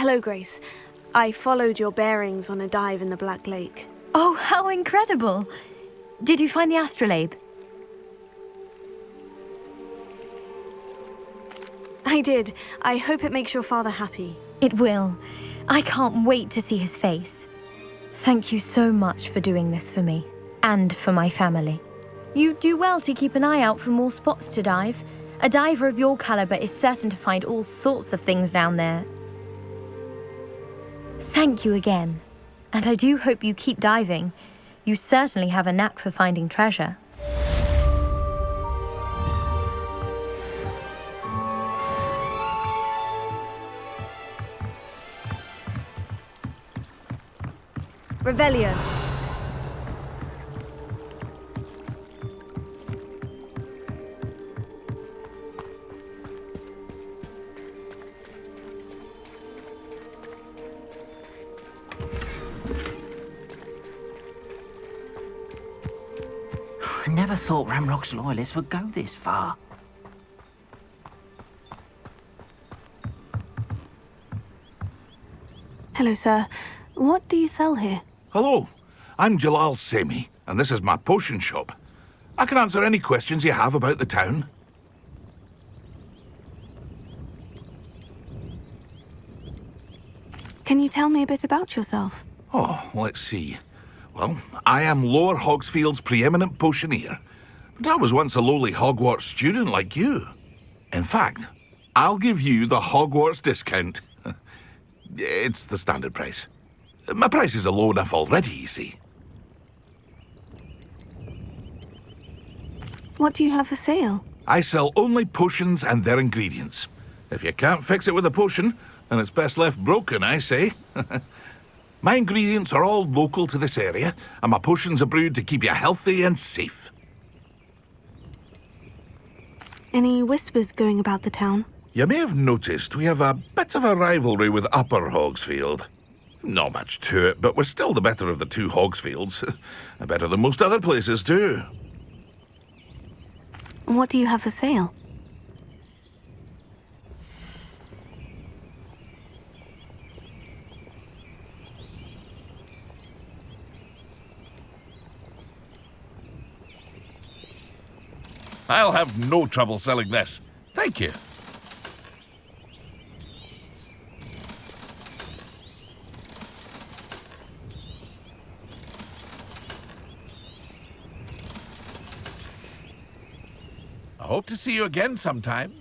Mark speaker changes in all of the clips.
Speaker 1: Hello, Grace. I followed your bearings on a dive in the Black Lake.
Speaker 2: Oh, how incredible! Did you find the astrolabe?
Speaker 1: I did. I hope it makes your father happy.
Speaker 2: It will. I can't wait to see his face. Thank you so much for doing this for me, and for my family. You do well to keep an eye out for more spots to dive. A diver of your caliber is certain to find all sorts of things down there. Thank you again, and I do hope you keep diving. You certainly have a knack for finding treasure.
Speaker 1: Revelio.
Speaker 3: I never thought Ramrock's loyalists would go this far.
Speaker 1: Hello, sir. What do you sell here?
Speaker 4: Hello, I'm Jalal Semi, and this is my potion shop. I can answer any questions you have about the town.
Speaker 1: Can you tell me a bit about yourself?
Speaker 4: Oh, let's see. Well, I am Lower Hogsfield's preeminent potioneer, but I was once a lowly Hogwarts student like you. In fact, I'll give you the Hogwarts discount. It's the standard price. My prices are low enough already, you see.
Speaker 1: What do you have for sale?
Speaker 4: I sell only potions and their ingredients. If you can't fix it with a potion, then it's best left broken, I say. My ingredients are all local to this area, and my potions are brewed to keep you healthy and safe.
Speaker 1: Any whispers going about the town?
Speaker 4: You may have noticed we have a bit of a rivalry with Upper Hogsfield. Not much to it, but we're still the better of the two Hogsfields. Better than most other places, too.
Speaker 1: What do you have for sale?
Speaker 4: I'll have no trouble selling this. Thank you. I hope to see you again sometime.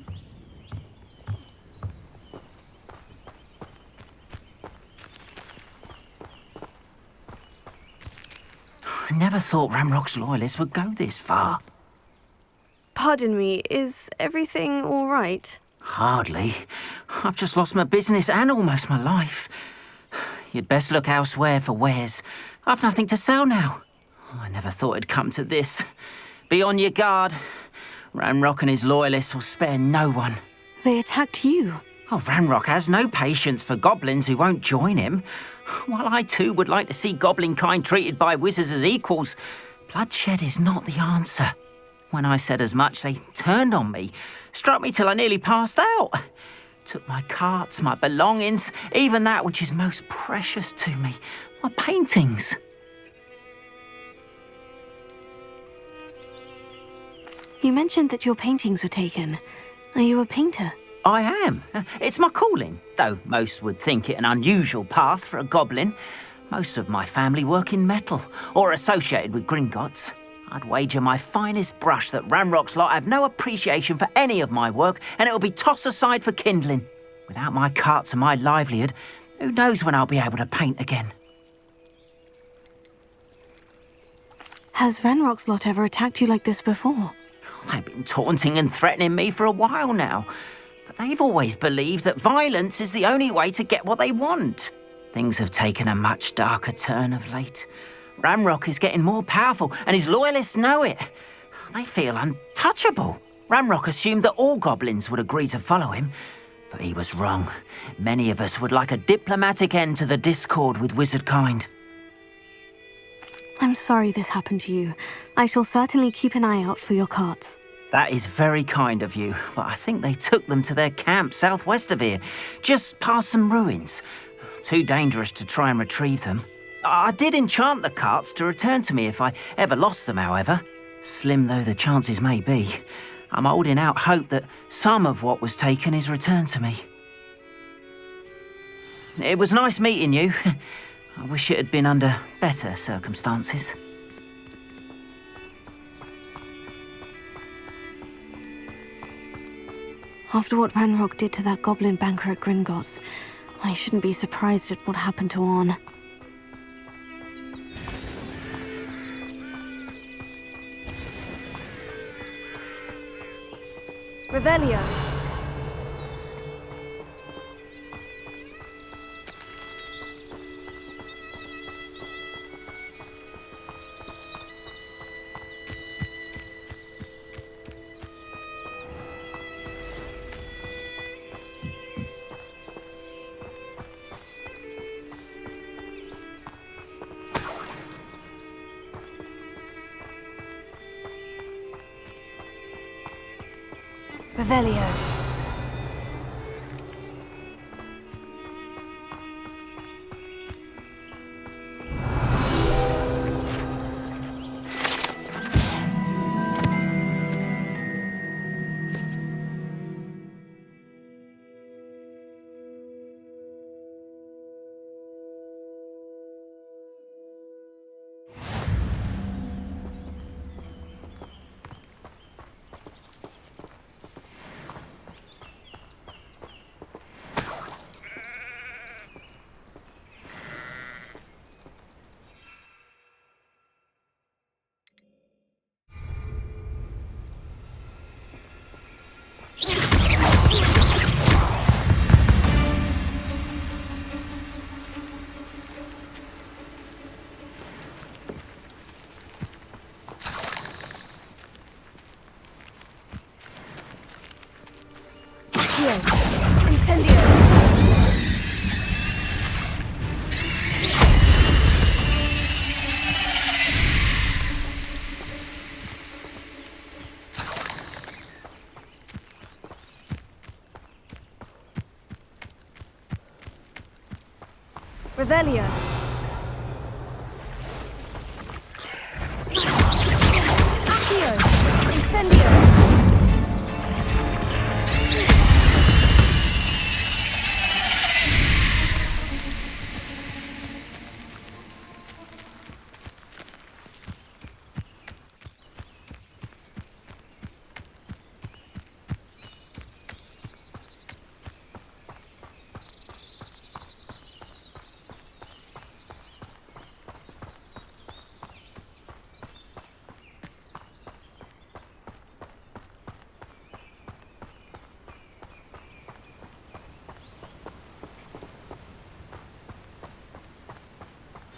Speaker 3: I never thought Ramrock's loyalists would go this far.
Speaker 1: Pardon me, is everything all right?
Speaker 3: Hardly. I've just lost my business and almost my life. You'd best look elsewhere for wares. I've nothing to sell now. I never thought it'd come to this. Be on your guard. Ramrock and his loyalists will spare no one.
Speaker 1: They attacked you.
Speaker 3: Oh, Ramrock has no patience for goblins who won't join him. While I too would like to see goblin kind treated by wizards as equals, bloodshed is not the answer. When I said as much, they turned on me, struck me till I nearly passed out. Took my carts, my belongings, even that which is most precious to me, my paintings.
Speaker 1: You mentioned that your paintings were taken. Are you a painter?
Speaker 3: I am. It's my calling, though most would think it an unusual path for a goblin. Most of my family work in metal, or associated with Gringotts. I'd wager my finest brush that Ramrock's lot have no appreciation for any of my work, and it'll be tossed aside for kindling. Without my carts and my livelihood, who knows when I'll be able to paint again.
Speaker 1: Has Ranrock's lot ever attacked you like this before?
Speaker 3: They've been taunting and threatening me for a while now, but they've always believed that violence is the only way to get what they want. Things have taken a much darker turn of late. Ramrock is getting more powerful, and his loyalists know it. They feel untouchable. Ramrock assumed that all goblins would agree to follow him, but he was wrong. Many of us would like a diplomatic end to the discord with wizard kind.
Speaker 1: I'm sorry this happened to you. I shall certainly keep an eye out for your carts.
Speaker 3: That is very kind of you, but I think they took them to their camp southwest of here, just past some ruins. Too dangerous to try and retrieve them. I did enchant the carts to return to me if I ever lost them, however. Slim though the chances may be, I'm holding out hope that some of what was taken is returned to me. It was nice meeting you. I wish it had been under better circumstances.
Speaker 1: After what Ranrock did to that goblin banker at Gringotts, I shouldn't be surprised at what happened to Orn.
Speaker 2: Revelio. Revelio. Incendio! Revelio. Accio! Incendio!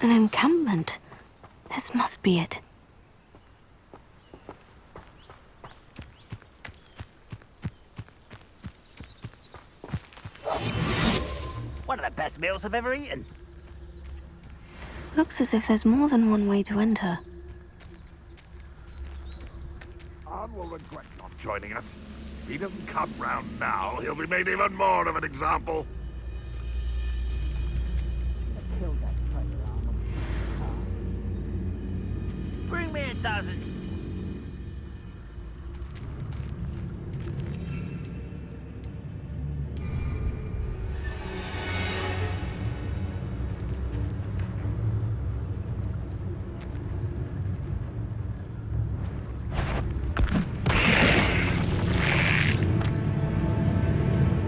Speaker 1: An encampment. This must be it.
Speaker 5: One of the best meals I've ever eaten.
Speaker 1: Looks as if there's more than one way to enter.
Speaker 4: Arn will regret not joining us. If he doesn't come round now, he'll be made even more of an example.
Speaker 5: Bring me a dozen.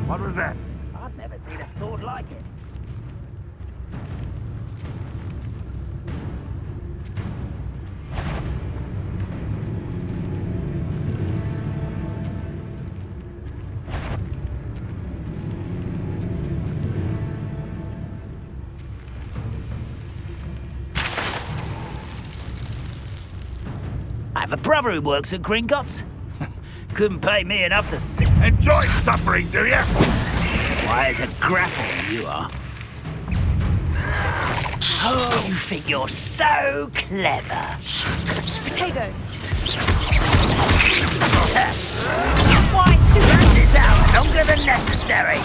Speaker 4: What was that?
Speaker 5: I've never seen a sword like it. I have a brother who works at Gringotts. Couldn't pay me enough to sit.
Speaker 4: Enjoy suffering, do you?
Speaker 5: Why, as a grapple you are. Oh, you think you're so clever.
Speaker 2: Potato!
Speaker 5: necessary.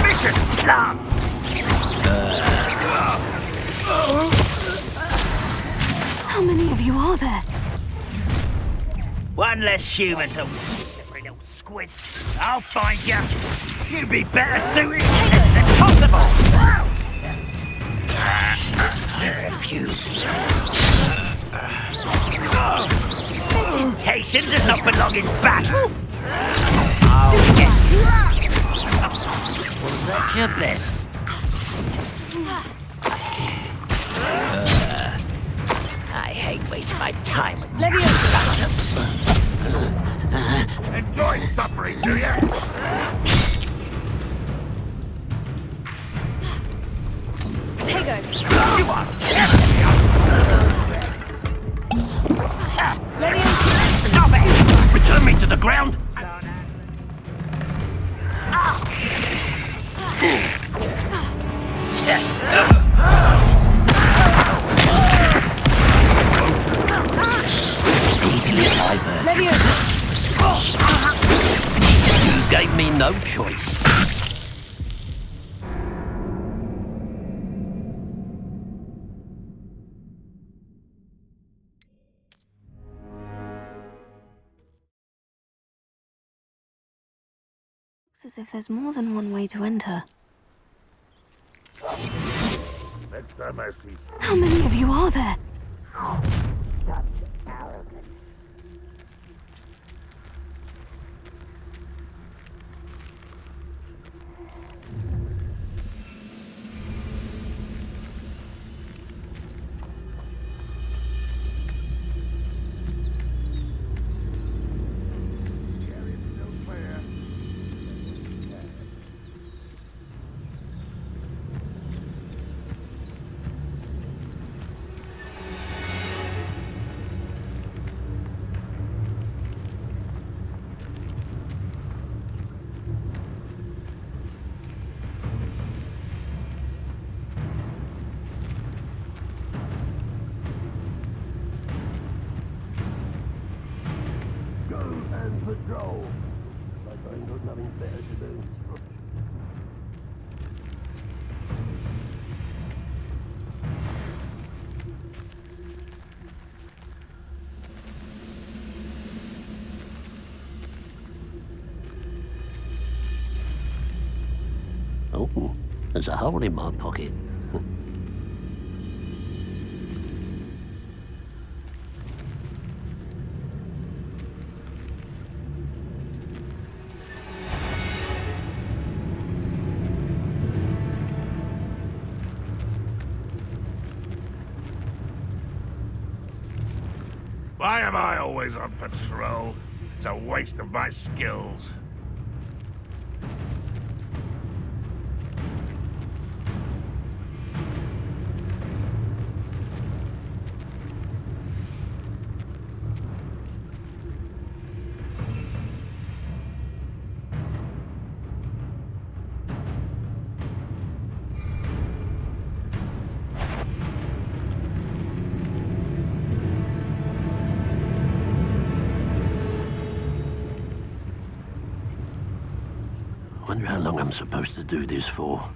Speaker 5: Vicious plants!
Speaker 1: How many of you are there?
Speaker 5: One less human to every little squid. I'll find you. You'd be better suited to this than possible. I refuse. Vegetation does not belong in battle. I'll get you. That's your best. I hate wasting my time.
Speaker 4: Enjoy suffering, do you?
Speaker 2: Potato.
Speaker 5: You are. Stop it! Return me to the ground. Easily diverted. You gave me no choice.
Speaker 1: Looks as if there's more than one way to enter. How many of you are there?
Speaker 6: Oh, there's a hole in my pocket.
Speaker 4: Why am I always on patrol? It's a waste of my skills.
Speaker 6: I wonder how long I'm supposed to do this for.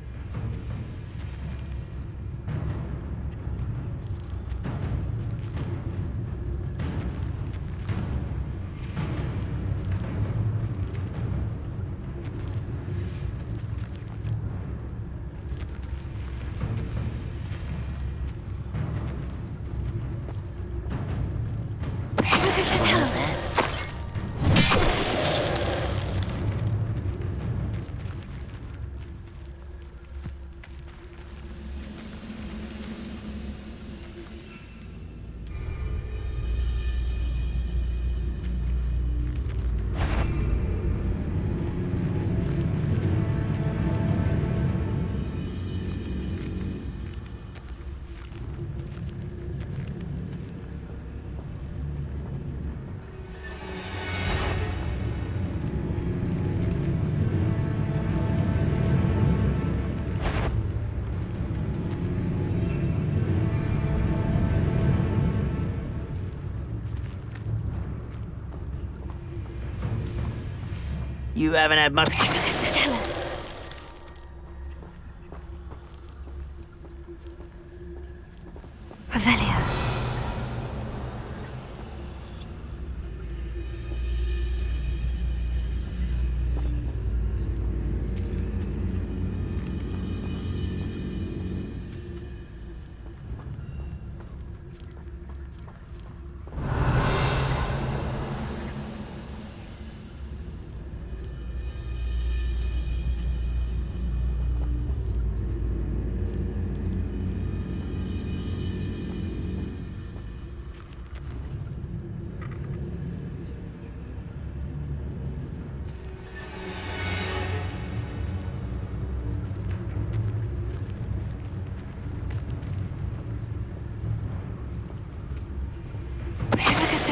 Speaker 3: You haven't had much...
Speaker 1: Mr. Tell us. Revelio.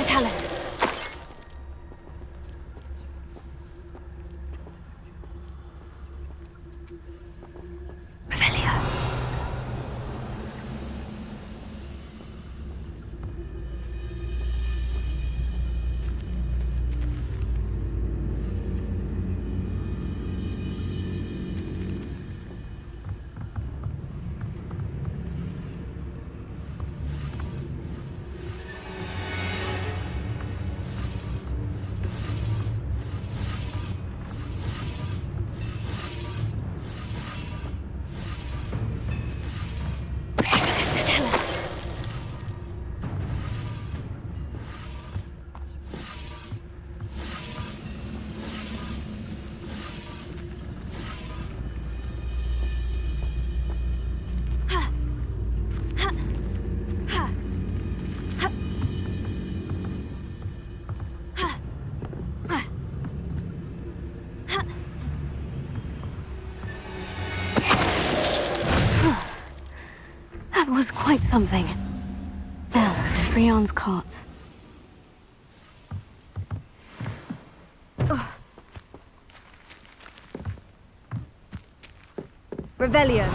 Speaker 1: Tell us. Revelio. That was quite something. Now, to Freon's carts.
Speaker 7: Revelio.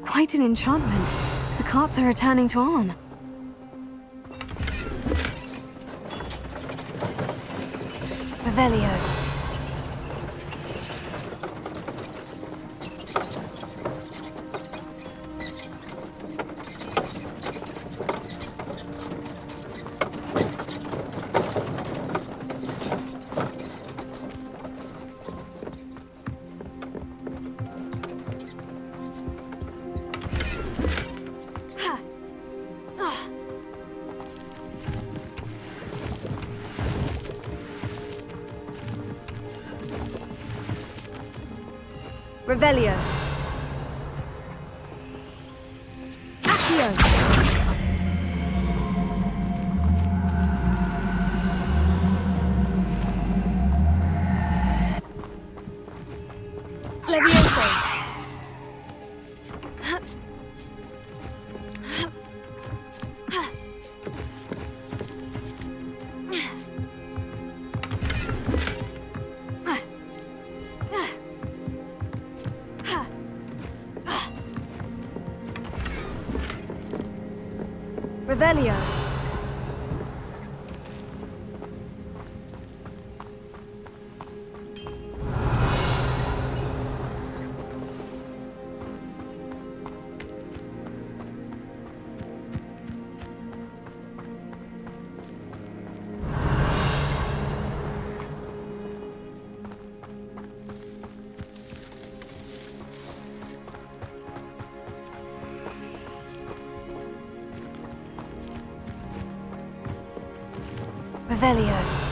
Speaker 1: Quite an enchantment. The carts are returning to Arn.
Speaker 7: Revelio. Revelio. Accio. Levioso. Revelio. Revelio.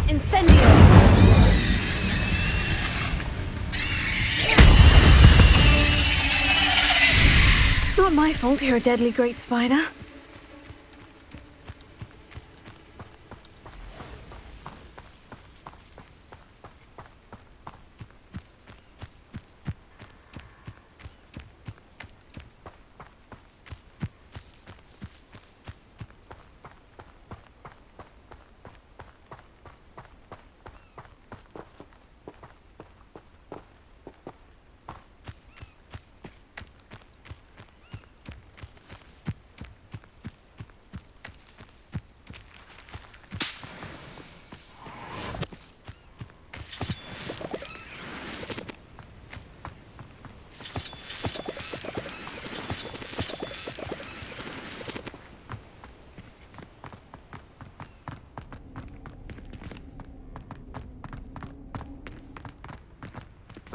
Speaker 7: Incendio!
Speaker 1: Not my fault you're a deadly great spider.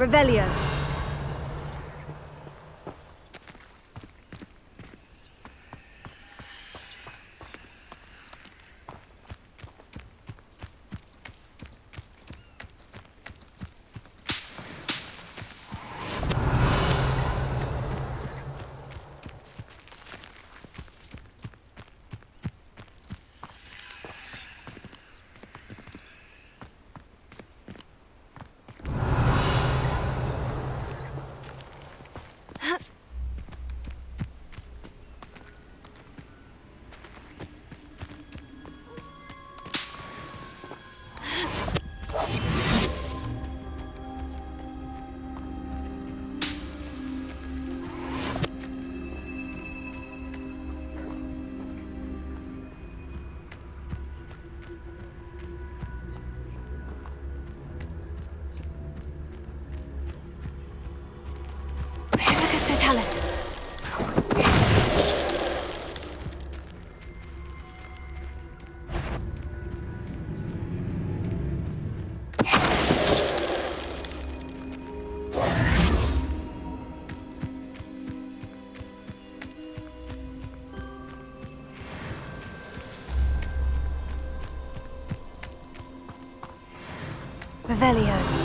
Speaker 7: Revelio.
Speaker 1: Totalis.
Speaker 7: Revelio.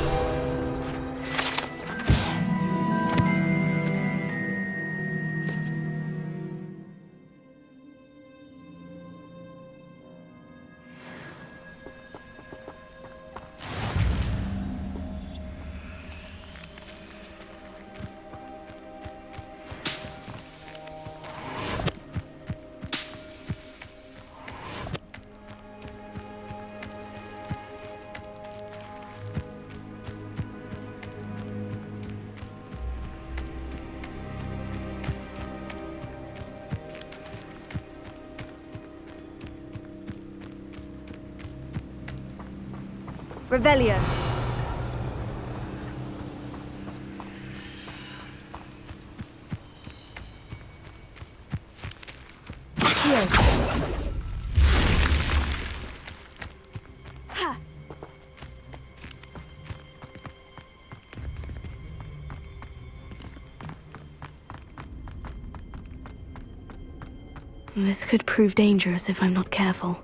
Speaker 7: Revelio.
Speaker 1: This could prove dangerous if I'm not careful.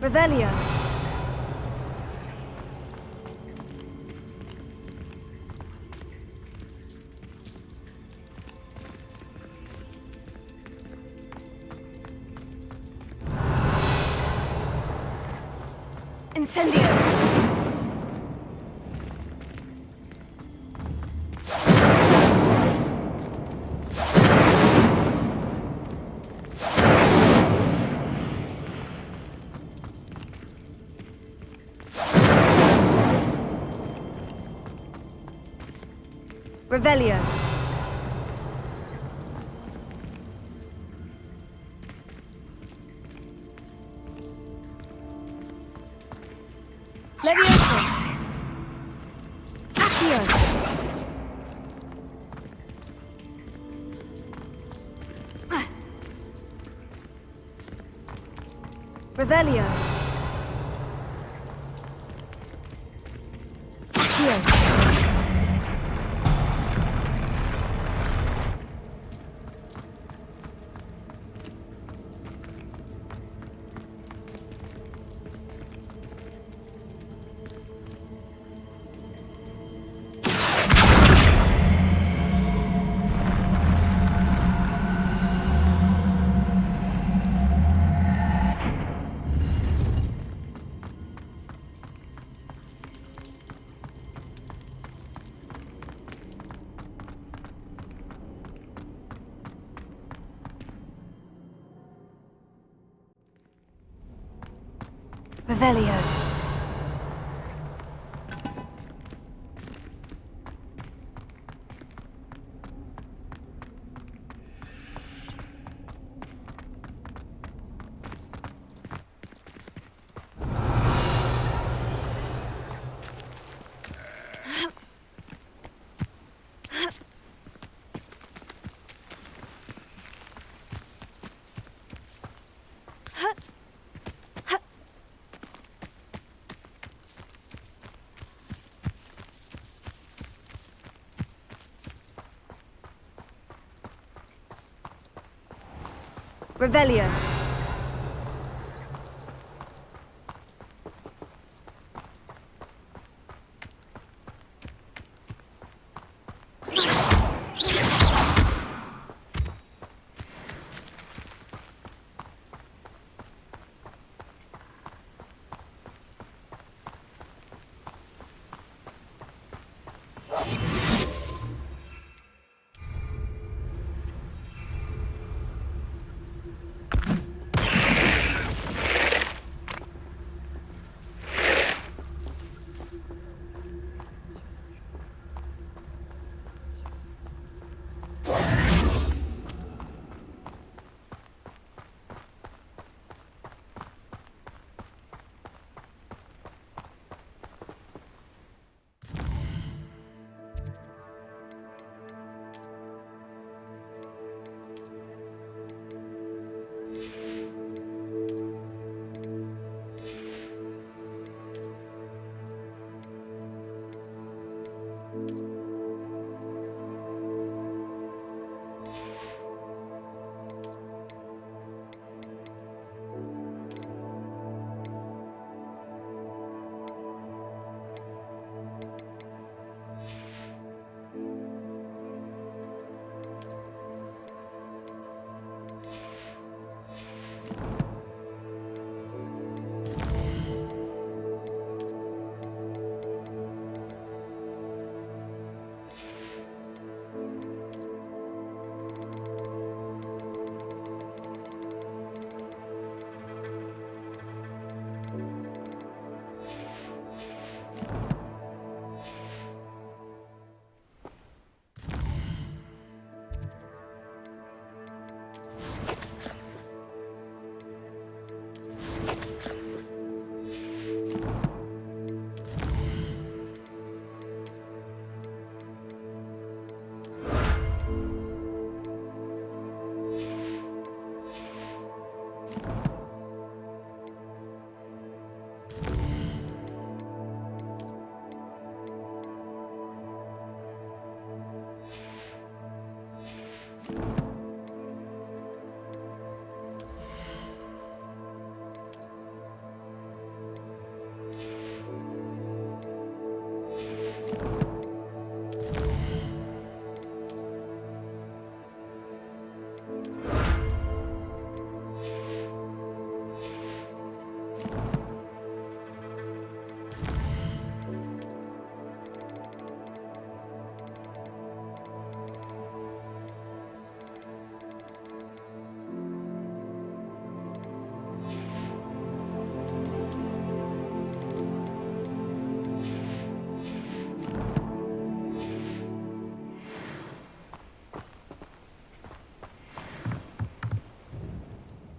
Speaker 7: Revelio. Incendio. Revelio. Levioso. Accio. Revelio. Accio. Revelio. Revelio.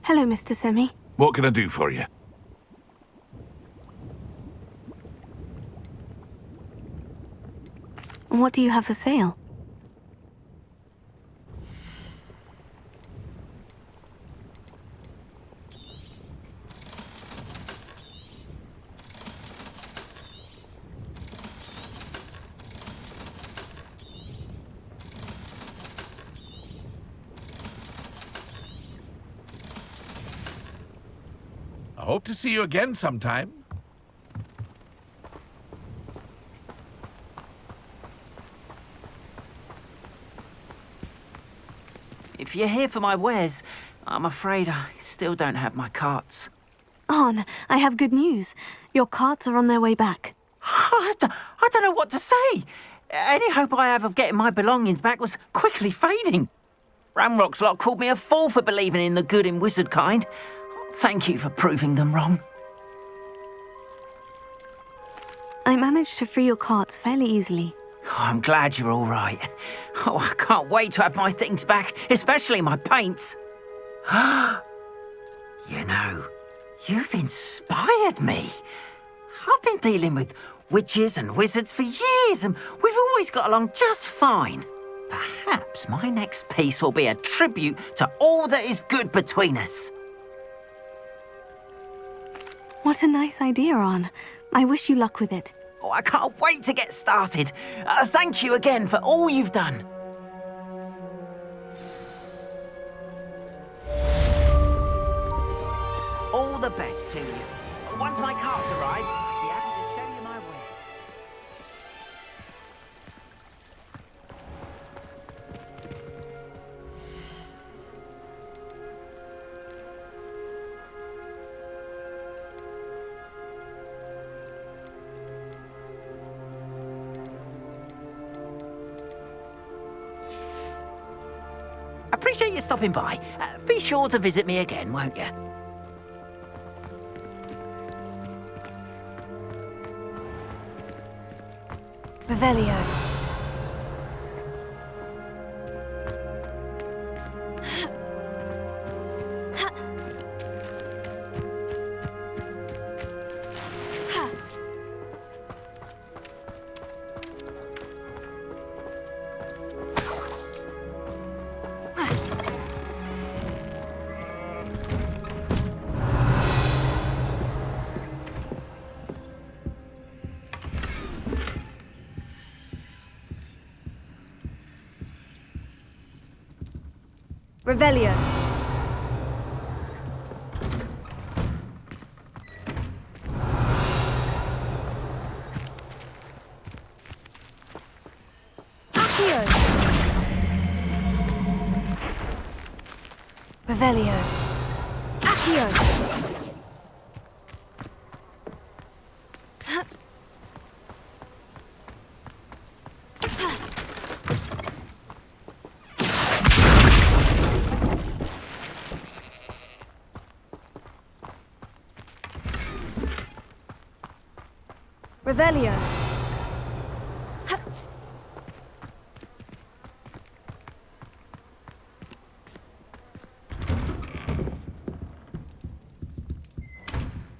Speaker 1: Hello, Mr. Semi.
Speaker 4: What can I do for you?
Speaker 1: What do you have for sale?
Speaker 4: I hope to see you again sometime.
Speaker 3: If you're here for my wares, I'm afraid I still don't have my carts.
Speaker 1: Arn, I have good news. Your carts are on their way back.
Speaker 3: I don't know what to say. Any hope I have of getting my belongings back was quickly fading. Ramrock's lot called me a fool for believing in the good in wizard kind. Thank you for proving them wrong.
Speaker 1: I managed to free your carts fairly easily.
Speaker 3: Oh, I'm glad you're all right. Oh, I can't wait to have my things back, especially my paints. You know, you've inspired me. I've been dealing with witches and wizards for years, and we've always got along just fine. Perhaps my next piece will be a tribute to all that is good between us.
Speaker 1: What a nice idea, Arn. I wish you luck with it.
Speaker 3: Oh, I can't wait to get started. Thank you again for all you've done. All the best to you. Once my carts arrive, I'll be happy to show you my wares. Appreciate you stopping by. Be sure to visit me again, won't you?
Speaker 7: Revelio. Revelio. Accio. Revelio. Accio. Revelio.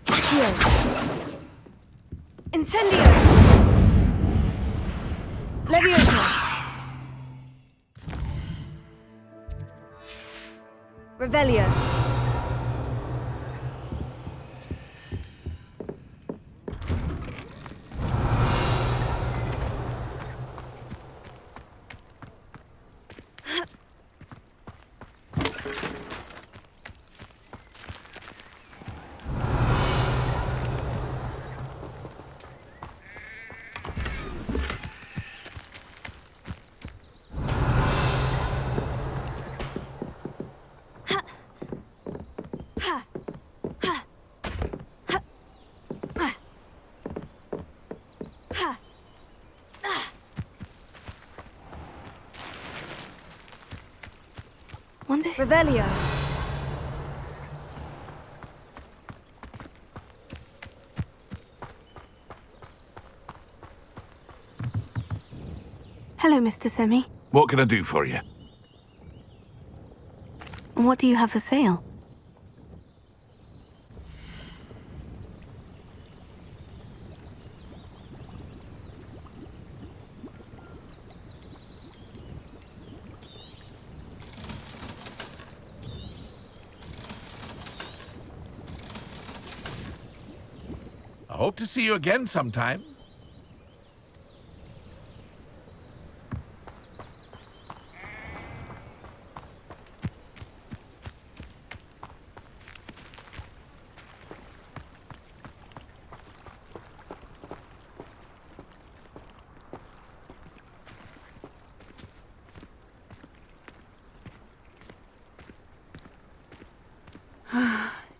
Speaker 7: Accio. Incendio. Leviosa. Revelio.
Speaker 1: Wonder...
Speaker 7: Revelio.
Speaker 1: Hello, Mr. Semi.
Speaker 4: What can I do for you?
Speaker 1: What do you have for sale?
Speaker 4: I hope to see you again sometime.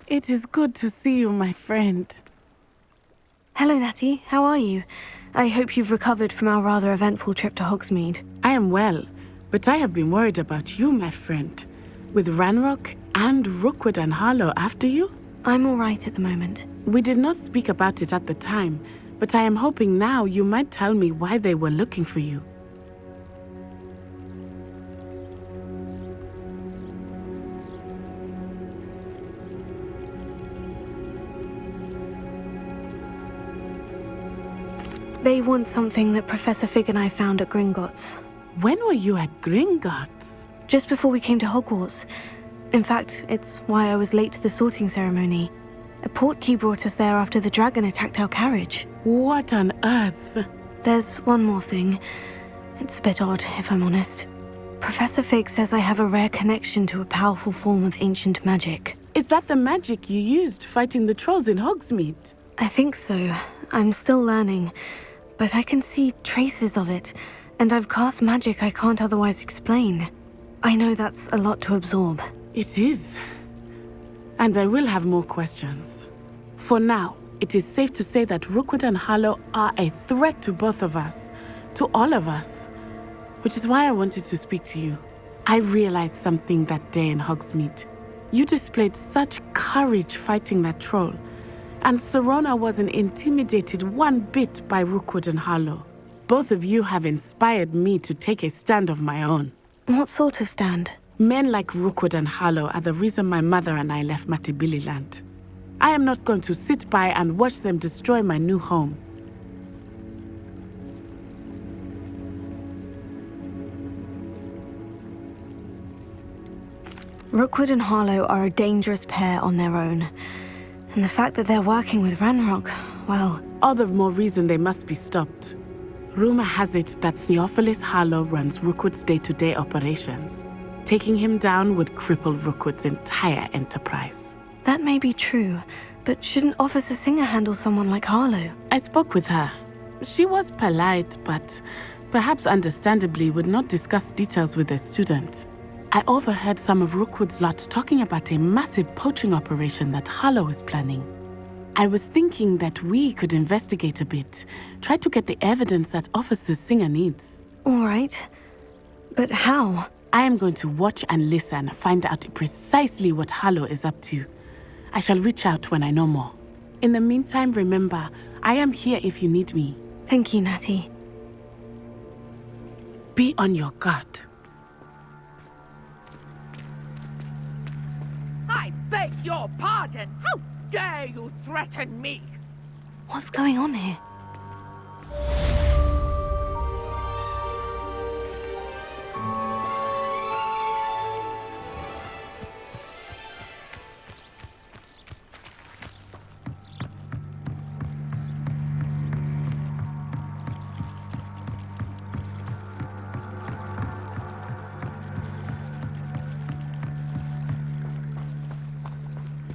Speaker 8: It is good to see you, my friend.
Speaker 1: Hello, Natty. How are you? I hope you've recovered from our rather eventful trip to Hogsmeade.
Speaker 8: I am well, but I have been worried about you, my friend. With Ranrock and Rookwood and Harlow after you?
Speaker 1: I'm all right at the moment.
Speaker 8: We did not speak about it at the time, but I am hoping now you might tell me why they were looking for you.
Speaker 1: They want something that Professor Fig and I found at Gringotts.
Speaker 8: When were you at Gringotts?
Speaker 1: Just before we came to Hogwarts. In fact, it's why I was late to the sorting ceremony. A portkey brought us there after the dragon attacked our carriage.
Speaker 8: What on earth?
Speaker 1: There's one more thing. It's a bit odd, if I'm honest. Professor Fig says I have a rare connection to a powerful form of ancient magic.
Speaker 8: Is that the magic you used fighting the trolls in Hogsmeade?
Speaker 1: I think so. I'm still learning. But I can see traces of it, and I've cast magic I can't otherwise explain. I know that's a lot to absorb.
Speaker 8: It is. And I will have more questions. For now, it is safe to say that Rookwood and Harlow are a threat to both of us, to all of us. Which is why I wanted to speak to you. I realized something that day in Hogsmeade. You displayed such courage fighting that troll. And Serona wasn't intimidated one bit by Rookwood and Harlow. Both of you have inspired me to take a stand of my own.
Speaker 1: What sort of stand?
Speaker 8: Men like Rookwood and Harlow are the reason my mother and I left Matibili land. I am not going to sit by and watch them destroy my new home.
Speaker 1: Rookwood and Harlow are a dangerous pair on their own. And the fact that they're working with Ranrock, well...
Speaker 8: All the more reason they must be stopped. Rumor has it that Theophilus Harlow runs Rookwood's day-to-day operations. Taking him down would cripple Rookwood's entire enterprise.
Speaker 1: That may be true, but shouldn't Officer Singer handle someone like Harlow?
Speaker 8: I spoke with her. She was polite, but perhaps understandably would not discuss details with a student. I overheard some of Rookwood's lot talking about a massive poaching operation that Harlow is planning. I was thinking that we could investigate a bit, try to get the evidence that Officer Singer needs.
Speaker 1: All right. But how?
Speaker 8: I am going to watch and listen, find out precisely what Harlow is up to. I shall reach out when I know more. In the meantime, remember, I am here if you need me.
Speaker 1: Thank you, Natty.
Speaker 8: Be on your guard.
Speaker 9: I beg your pardon! How dare you threaten me?
Speaker 1: What's going on here?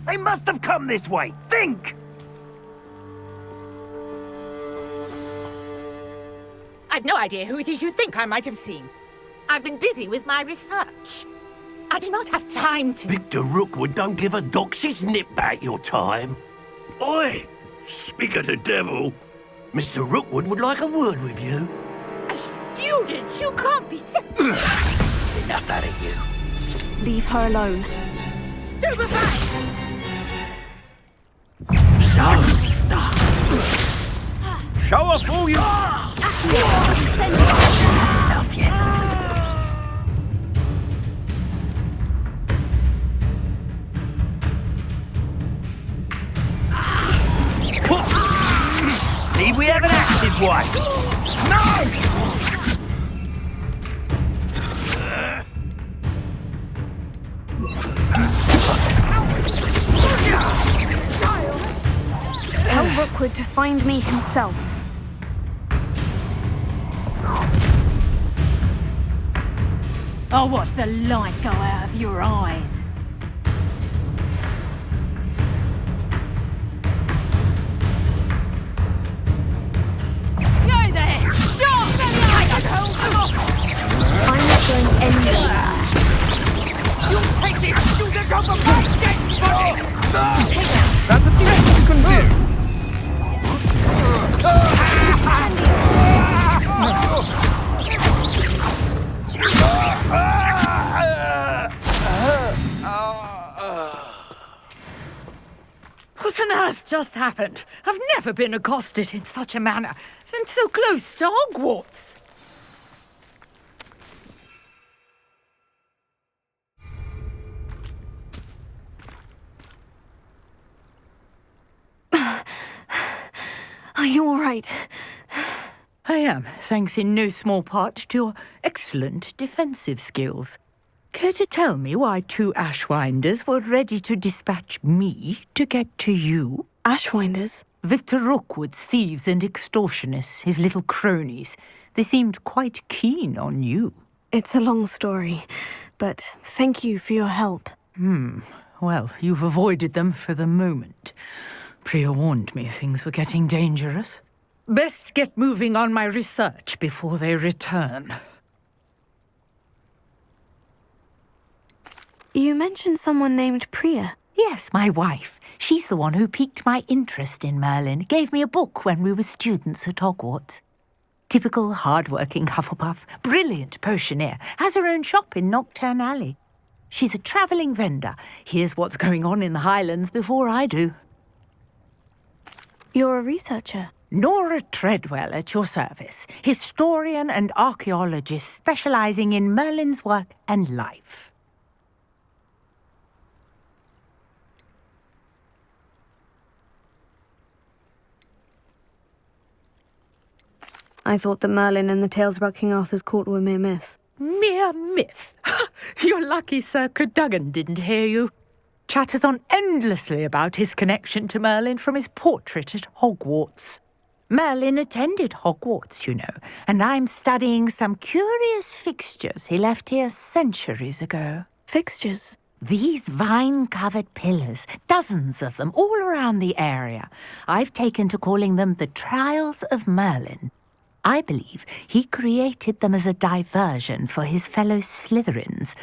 Speaker 5: They must have come this way. Think!
Speaker 10: I've no idea who it is you think I might have seen. I've been busy with my research. I do not have time to...
Speaker 6: Victor Rookwood don't give a doxy's nip back your time. Oi! Speak of the devil. Mr. Rookwood would like a word with you.
Speaker 10: A student? You can't be
Speaker 6: Enough out of you.
Speaker 1: Leave her alone.
Speaker 10: Stupefy!
Speaker 5: Show off all you...
Speaker 6: Enough yet.
Speaker 5: See, we have an active one. No!
Speaker 1: Tell Rookwood Rookwood to find me himself.
Speaker 9: I'll watch the light go out of your eyes. You there! Stop!
Speaker 1: I'm not going anywhere.
Speaker 9: You take this to the top of my dead body!
Speaker 11: That's the best you can do.
Speaker 10: What on earth just happened? I've never been accosted in such a manner, and so close to Hogwarts.
Speaker 1: Are you all right?
Speaker 10: I am, thanks in no small part to your excellent defensive skills. Care to tell me why 2 Ashwinders were ready to dispatch me to get to you?
Speaker 1: Ashwinders?
Speaker 10: Victor Rookwood's thieves and extortionists, his little cronies. They seemed quite keen on you.
Speaker 1: It's a long story, but thank you for your help.
Speaker 10: Well, you've avoided them for the moment. Priya warned me things were getting dangerous. Best get moving on my research before they return.
Speaker 1: You mentioned someone named Priya.
Speaker 10: Yes, my wife. She's the one who piqued my interest in Merlin, gave me a book when we were students at Hogwarts. Typical hard-working Hufflepuff, brilliant potioneer, has her own shop in Nocturne Alley. She's a travelling vendor, hears what's going on in the Highlands before I do.
Speaker 1: You're a researcher.
Speaker 10: Nora Treadwell at your service, historian and archaeologist specialising in Merlin's work and life.
Speaker 1: I thought that Merlin and the tales about King Arthur's court were mere myth.
Speaker 10: Mere myth? You're lucky Sir Cadogan didn't hear you. Chatters on endlessly about his connection to Merlin from his portrait at Hogwarts. Merlin attended Hogwarts, you know, and I'm studying some curious fixtures he left here centuries ago.
Speaker 1: Fixtures?
Speaker 10: These vine-covered pillars, dozens of them, all around the area. I've taken to calling them the Trials of Merlin. I believe he created them as a diversion for his fellow Slytherins.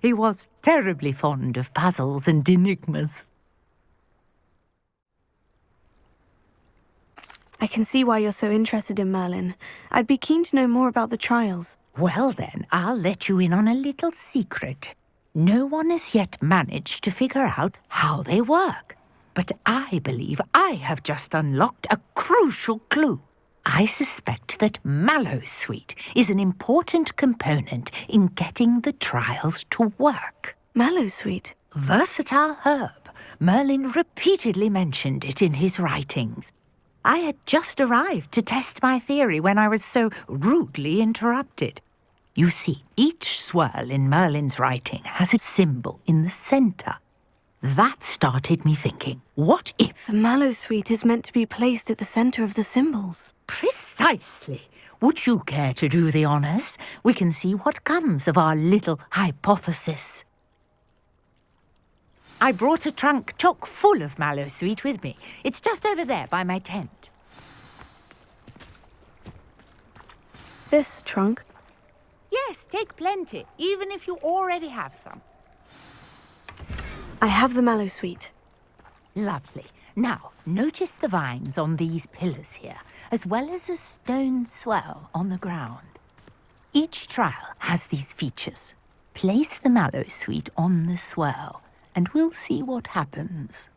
Speaker 10: He was terribly fond of puzzles and enigmas.
Speaker 1: I can see why you're so interested in Merlin. I'd be keen to know more about the trials.
Speaker 10: Well then, I'll let you in on a little secret. No one has yet managed to figure out how they work. But I believe I have just unlocked a crucial clue. I suspect that Mallowsweet is an important component in getting the trials to work.
Speaker 1: Mallowsweet?
Speaker 10: Versatile herb. Merlin repeatedly mentioned it in his writings. I had just arrived to test my theory when I was so rudely interrupted. You see, each swirl in Merlin's writing has a symbol in the centre. That started me thinking, what if...
Speaker 1: The Mallowsweet is meant to be placed at the centre of the symbols.
Speaker 10: Precisely. Would you care to do the honours? We can see what comes of our little hypothesis. I brought a trunk chock full of Mallowsweet with me. It's just over there by my tent.
Speaker 1: This trunk?
Speaker 10: Yes, take plenty, even if you already have some.
Speaker 1: I have the Mallowsweet.
Speaker 10: Lovely. Now, notice the vines on these pillars here, as well as a stone swell on the ground. Each trial has these features. Place the Mallowsweet on the swell, and we'll see what happens.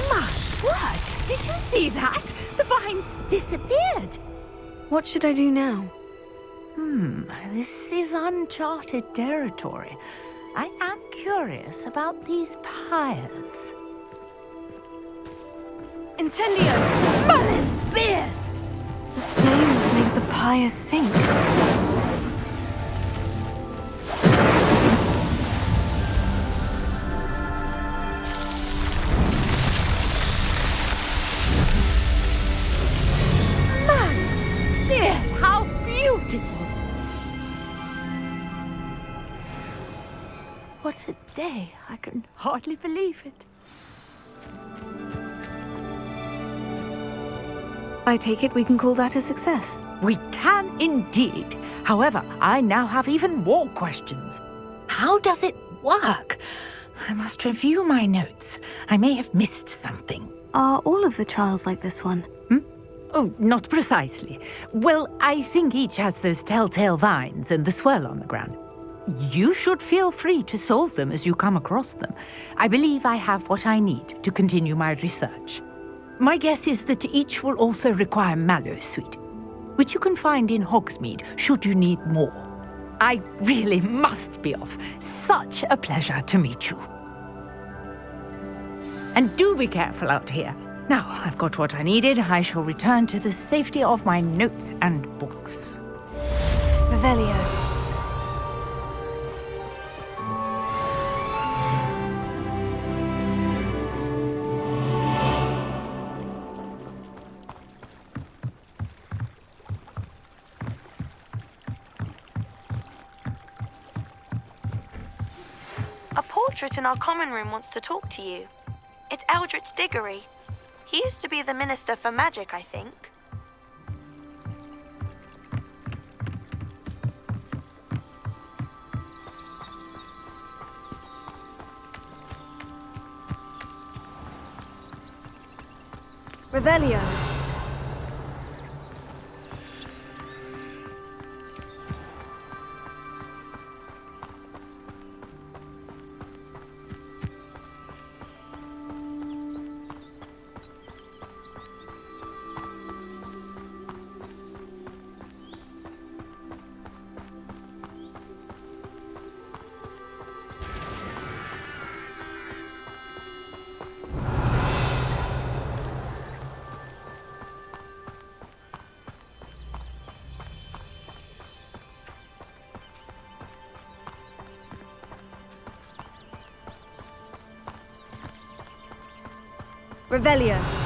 Speaker 10: My word! Did you see that? The vines disappeared.
Speaker 1: What should I do now?
Speaker 10: This is uncharted territory. I am curious about these pyres.
Speaker 7: Incendio!
Speaker 10: Merlin's beard!
Speaker 1: The flames make the pyre sink.
Speaker 10: What a day. I can hardly believe it.
Speaker 1: I take it we can call that a success.
Speaker 10: We can indeed. However, I now have even more questions. How does it work? I must review my notes. I may have missed something.
Speaker 1: Are all of the trials like this one?
Speaker 10: Oh, not precisely. Well, I think each has those telltale vines and the swirl on the ground. You should feel free to solve them as you come across them. I believe I have what I need to continue my research. My guess is that each will also require mallowsweet, which you can find in Hogsmeade should you need more. I really must be off. Such a pleasure to meet you. And do be careful out here. Now I've got what I needed, I shall return to the safety of my notes and books.
Speaker 7: Revelio.
Speaker 1: A portrait in our common room wants to talk to you. It's Eldritch Diggory. He used to be the Minister for Magic, I think.
Speaker 7: Revelio. Revelio.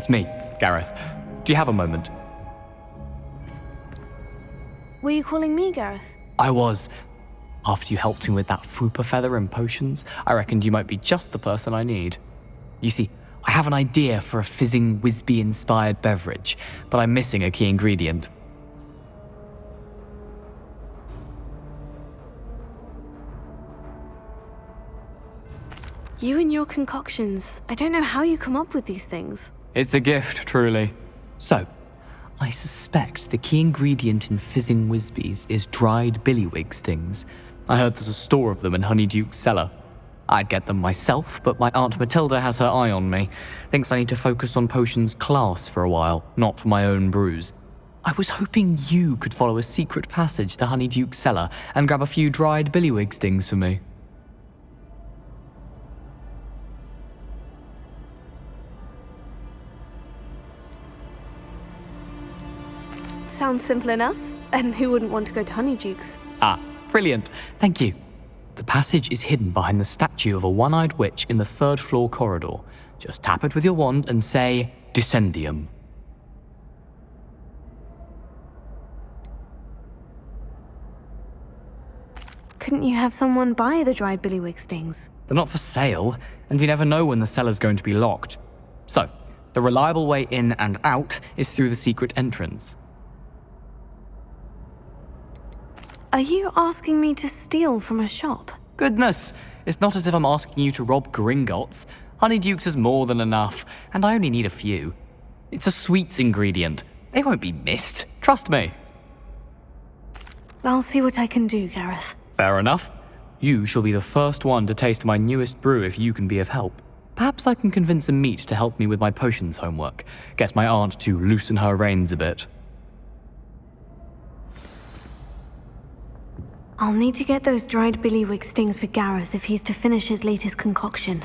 Speaker 11: It's me, Gareth. Do you have a moment?
Speaker 7: Were you calling me, Gareth?
Speaker 11: I was. After you helped me with that Fupa feather and potions, I reckoned you might be just the person I need. You see, I have an idea for a fizzing Wisby-inspired beverage, but I'm missing a key ingredient.
Speaker 1: You and your concoctions. I don't know how you come up with these things.
Speaker 11: It's a gift, truly. So, I suspect the key ingredient in fizzing Wisbies is dried billywig stings. I heard there's a store of them in Honeyduke's cellar. I'd get them myself, but my Aunt Matilda has her eye on me. Thinks I need to focus on potions class for a while, not for my own brews. I was hoping you could follow a secret passage to Honeyduke's cellar and grab a few dried billywig stings for me.
Speaker 1: Sounds simple enough. And who wouldn't want to go to Honeyduke's?
Speaker 11: Ah, brilliant. Thank you. The passage is hidden behind the statue of a one-eyed witch in the third-floor corridor. Just tap it with your wand and say, Descendium.
Speaker 1: Couldn't you have someone buy the dried billywig stings?
Speaker 11: They're not for sale, and you never know when the cellar's going to be locked. So, the reliable way in and out is through the secret entrance.
Speaker 1: Are you asking me to steal from a shop?
Speaker 11: Goodness, it's not as if I'm asking you to rob Gringotts. Honeyduke's is more than enough, and I only need a few. It's a sweets ingredient. They won't be missed. Trust me.
Speaker 1: I'll see what I can do, Gareth.
Speaker 11: Fair enough. You shall be the first one to taste my newest brew if you can be of help. Perhaps I can convince a meat to help me with my potions homework. Get my aunt to loosen her reins a bit.
Speaker 1: I'll need to get those dried billywig stings for Gareth if he's to finish his latest concoction.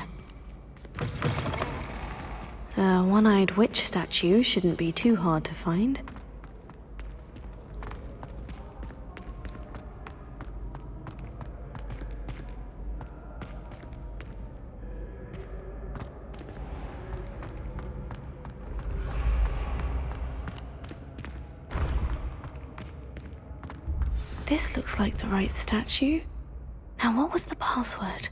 Speaker 1: A one-eyed witch statue shouldn't be too hard to find. This looks like the right statue. Now, what was the password?